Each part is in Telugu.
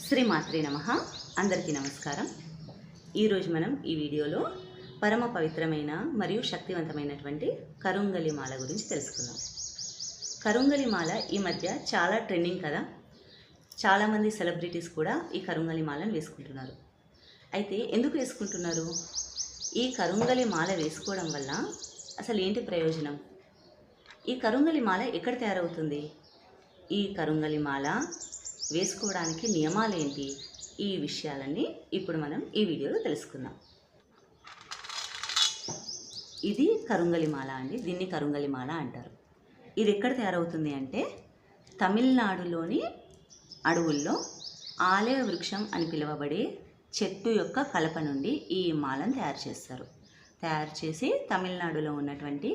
శ్రీమాత్రే నమః. అందరికీ నమస్కారం. ఈరోజు మనం ఈ వీడియోలో పరమ పవిత్రమైన మరియు శక్తివంతమైనటువంటి కరుంగలి మాల గురించి తెలుసుకుందాం. కరుంగలి మాల ఈ మధ్య చాలా ట్రెండింగ్ కదా. చాలామంది సెలబ్రిటీస్ కూడా ఈ కరుంగలి మాలను వేసుకుంటున్నారు. అయితే ఎందుకు వేసుకుంటున్నారు? ఈ కరుంగలి మాల వేసుకోవడం వల్ల అసలు ఏంటి ప్రయోజనం? ఈ కరుంగలి మాల ఎక్కడ తయారవుతుంది? ఈ కరుంగలి మాల వేసుకోవడానికి నియమాలు ఏంటి? ఈ విషయాలన్నీ ఇప్పుడు మనం ఈ వీడియోలో తెలుసుకుందాం. ఇది కరుంగలి మాల అండి. దీన్ని కరుంగలి మాల అంటారు. ఇది ఎక్కడ తయారవుతుంది అంటే తమిళనాడులోని అడవుల్లో ఆలయ వృక్షం అని పిలువబడే చెట్టు యొక్క కలప నుండి ఈ మాలను తయారు చేస్తారు. తయారు చేసి తమిళనాడులో ఉన్నటువంటి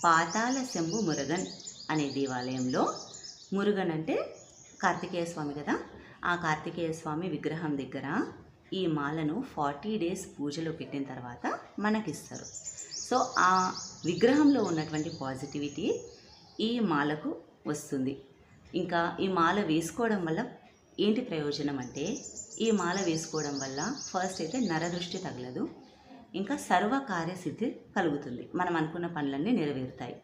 పాతాల శంభు మురుగన్ అనే దేవాలయంలో, మురుగన్ అంటే కార్తికేయ స్వామి కదా, ఆ కార్తికేయ స్వామి విగ్రహం దగ్గర ఈ మాలను 40 days పూజలో పెట్టిన తర్వాత మనకిస్తారు. సో ఆ విగ్రహంలో ఉన్నటువంటి పాజిటివిటీ ఈ మాలకు వస్తుంది. ఇంకా ఈ మాల వేసుకోవడం వల్ల ఏంటి ప్రయోజనం అంటే, ఈ మాల వేసుకోవడం వల్ల ఫస్ట్ అయితే నరదృష్టి తగలదు, ఇంకా సర్వకార్య సిద్ధి కలుగుతుంది. మనం అనుకున్న పనులన్నీ నెరవేరుతాయి,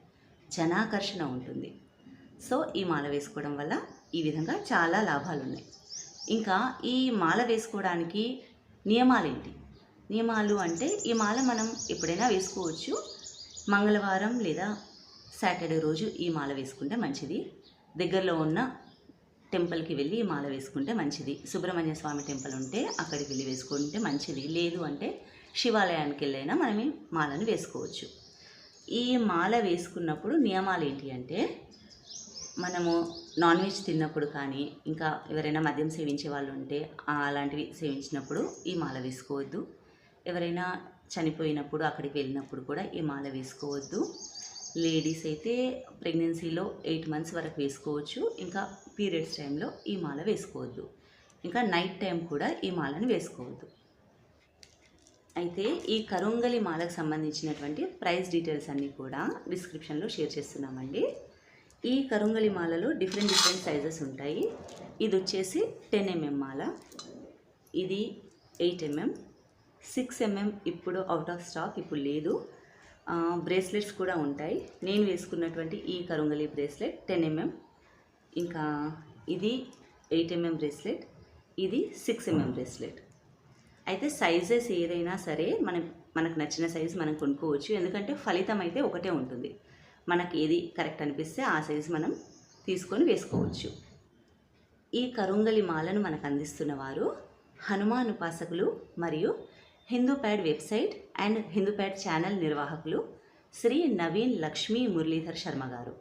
జనాకర్షణ ఉంటుంది. సో ఈ మాల వేసుకోవడం వల్ల ఈ విధంగా చాలా లాభాలు ఉన్నాయి. ఇంకా ఈ మాల వేసుకోవడానికి నియమాలు ఏంటి? నియమాలు అంటే ఈ మాల మనం ఎప్పుడైనా వేసుకోవచ్చు. మంగళవారం లేదా సాటర్డే రోజు ఈ మాల వేసుకుంటే మంచిది. దగ్గరలో ఉన్న టెంపుల్కి వెళ్ళి ఈ మాల వేసుకుంటే మంచిది. సుబ్రహ్మణ్య స్వామి టెంపుల్ ఉంటే అక్కడికి వెళ్ళి వేసుకుంటే మంచిది. లేదు అంటే శివాలయానికి వెళ్ళైనా మనం ఈ మాలను వేసుకోవచ్చు. ఈ మాల వేసుకున్నప్పుడు నియమాలు ఏంటి అంటే, మనము నాన్ వెజ్ తిన్నప్పుడు కానీ, ఇంకా ఎవరైనా మద్యం సేవించే వాళ్ళు ఉంటే అలాంటివి సేవించినప్పుడు ఈ మాల వేసుకోవద్దు. ఎవరైనా చనిపోయినప్పుడు అక్కడికి వెళ్ళినప్పుడు కూడా ఈ మాల వేసుకోవద్దు. లేడీస్ అయితే ప్రెగ్నెన్సీలో 8 months వరకు వేసుకోవచ్చు. ఇంకా పీరియడ్స్ టైంలో ఈ మాల వేసుకోవద్దు. ఇంకా నైట్ టైం కూడా ఈ మాలను వేసుకోవద్దు. అయితే ఈ కరుంగలి మాలకు సంబంధించినటువంటి ప్రైస్ డీటెయిల్స్ అన్నీ కూడా డిస్క్రిప్షన్లో షేర్ చేస్తున్నామండి. ఈ కరుంగలి మాలలో డిఫరెంట్ సైజెస్ ఉంటాయి. ఇది వచ్చేసి 10 mm మాల, ఇది 8 mm, 6 mm ఇప్పుడు అవుట్ ఆఫ్ స్టాక్, ఇప్పుడు లేదు. బ్రేస్లెట్స్ కూడా ఉంటాయి. నేను వేసుకున్నటువంటి ఈ కరుంగలి బ్రేస్లెట్ 10 mm, ఇంకా ఇది 8 mm బ్రేస్లెట్, ఇది 6 mm బ్రేస్లెట్. అయితే సైజెస్ ఏదైనా సరే మనకు నచ్చిన సైజు మనం కొనుక్కోవచ్చు. ఎందుకంటే ఫలితం అయితే ఒకటే ఉంటుంది. మనకి ఏది కరెక్ట్ అనిపిస్తే ఆ సైజు మనం తీసుకొని వేసుకోవచ్చు. ఈ కరుంగలి మాలను మనకు అందిస్తున్న వారు హనుమాన్ ఉపాసకులు మరియు హిందూప్యాడ్ వెబ్సైట్ అండ్ హిందూప్యాడ్ ఛానల్ నిర్వాహకులు శ్రీ నవీన్ లక్ష్మీ మురళీధర్ శర్మ గారు.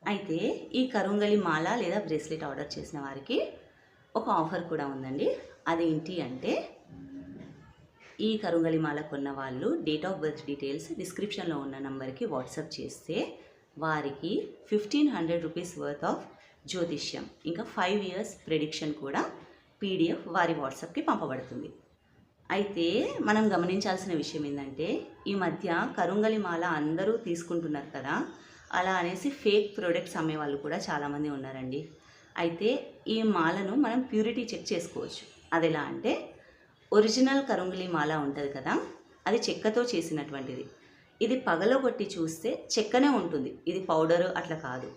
అయితే ఈ కరుంగలి మాల లేదా బ్రేస్లెట్ ఆర్డర్ చేసిన వారికి ఒక ఆఫర్ కూడా ఉందండి. అదేంటి అంటే, ఈ కరుంగలి మాల కొన్న వాళ్ళు డేట్ ఆఫ్ బర్త్ డీటెయిల్స్ డిస్క్రిప్షన్లో ఉన్న నంబర్కి వాట్సాప్ చేస్తే వారికి 1500 rupees వర్త్ ఆఫ్ జ్యోతిష్యం, ఇంకా 5 years ప్రెడిక్షన్ కూడా PDF వారి వాట్సాప్కి పంపబడుతుంది. అయితే మనం గమనించాల్సిన విషయం ఏంటంటే, ఈ మధ్య కరుంగలి మాల అందరూ తీసుకుంటున్నారు కదా, అలా అనేసి ఫేక్ ప్రొడక్ట్స్ అమ్మే వాళ్ళు కూడా చాలామంది ఉన్నారండి. అయితే ఈ మాలను మనం ప్యూరిటీ చెక్ చేసుకోవచ్చు. అది ఎలా అంటే, ఒరిజినల్ కరుంగలి మాల ఉంటుంది కదా, అది చెక్కతో చేసినటువంటిది. ఇది పగలగొట్టి చూస్తే చెక్కనే ఉంటుంది, ఇది పౌడరు అట్లా కాదు.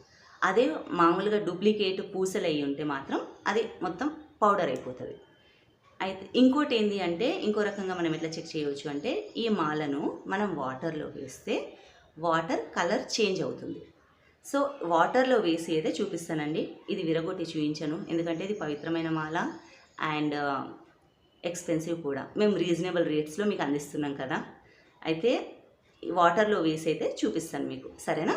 అదే మామూలుగా డూప్లికేట్ పూసలు అయ్యి ఉంటే మాత్రం అది మొత్తం పౌడర్ అయిపోతుంది. అయితే ఇంకోటి ఏంటి అంటే, ఇంకో రకంగా మనం ఎట్లా చెక్ చేయవచ్చు అంటే, ఈ మాలను మనం వాటర్లో వేస్తే వాటర్ కలర్ చేంజ్ అవుతుంది. సో వాటర్లో వేసేదే చూపిస్తానండి. ఇది విరగొట్టి చూపించను, ఎందుకంటే ఇది పవిత్రమైన మాల అండ్ ఎక్స్పెన్సివ్ కూడా. మేము రీజనబుల్ రేట్స్లో మీకు అందిస్తున్నాం కదా. అయితే వాటర్లో వేసి అయితే చూపిస్తాను మీకు, సరేనా?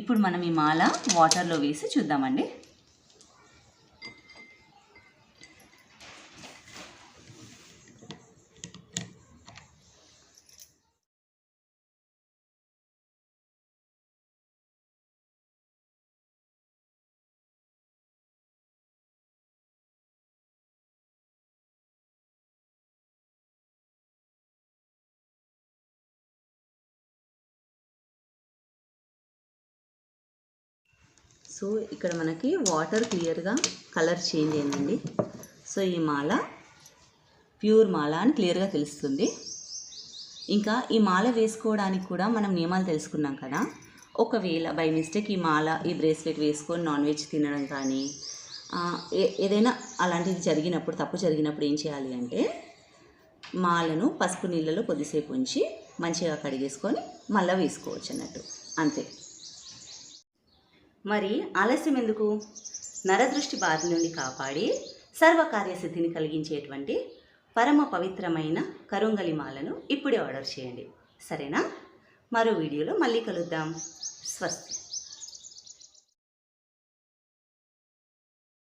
ఇప్పుడు మనం ఈ మాల వాటర్లో వేసి చూద్దామండి. సో సో ఇక్కడ మనకి వాటర్ క్లియర్గా కలర్ చేంజ్ అయిందండి. సో ఈ మాల ప్యూర్ మాల అని క్లియర్గా తెలుస్తుంది. ఇంకా ఈ మాల వేసుకోవడానికి కూడా మనం నియమాలు తెలుసుకున్నాం కదా. ఒకవేళ బై మిస్టేక్ ఈ మాల ఈ బ్రేస్లెట్ వేసుకొని నాన్ వెజ్ తినడం కానీ ఏదైనా అలాంటిది జరిగినప్పుడు, తప్పు జరిగినప్పుడు ఏం చేయాలి అంటే మాలను పసుపు నీళ్ళలో కొద్దిసేపు ఉంచి మంచిగా కడిగేసుకొని మళ్ళీ వేసుకోవచ్చు అన్నట్టు, అంతే. మరి ఆలస్యం ఎందుకు? నరదృష్టి బారి నుండి కాపాడి సర్వకార్యసిద్ధిని కలిగించేటువంటి పరమ పవిత్రమైన కరుంగలి మాలను ఇప్పుడే ఆర్డర్ చేయండి, సరేనా? మరో వీడియోలో మళ్ళీ కలుద్దాం. స్వస్తి.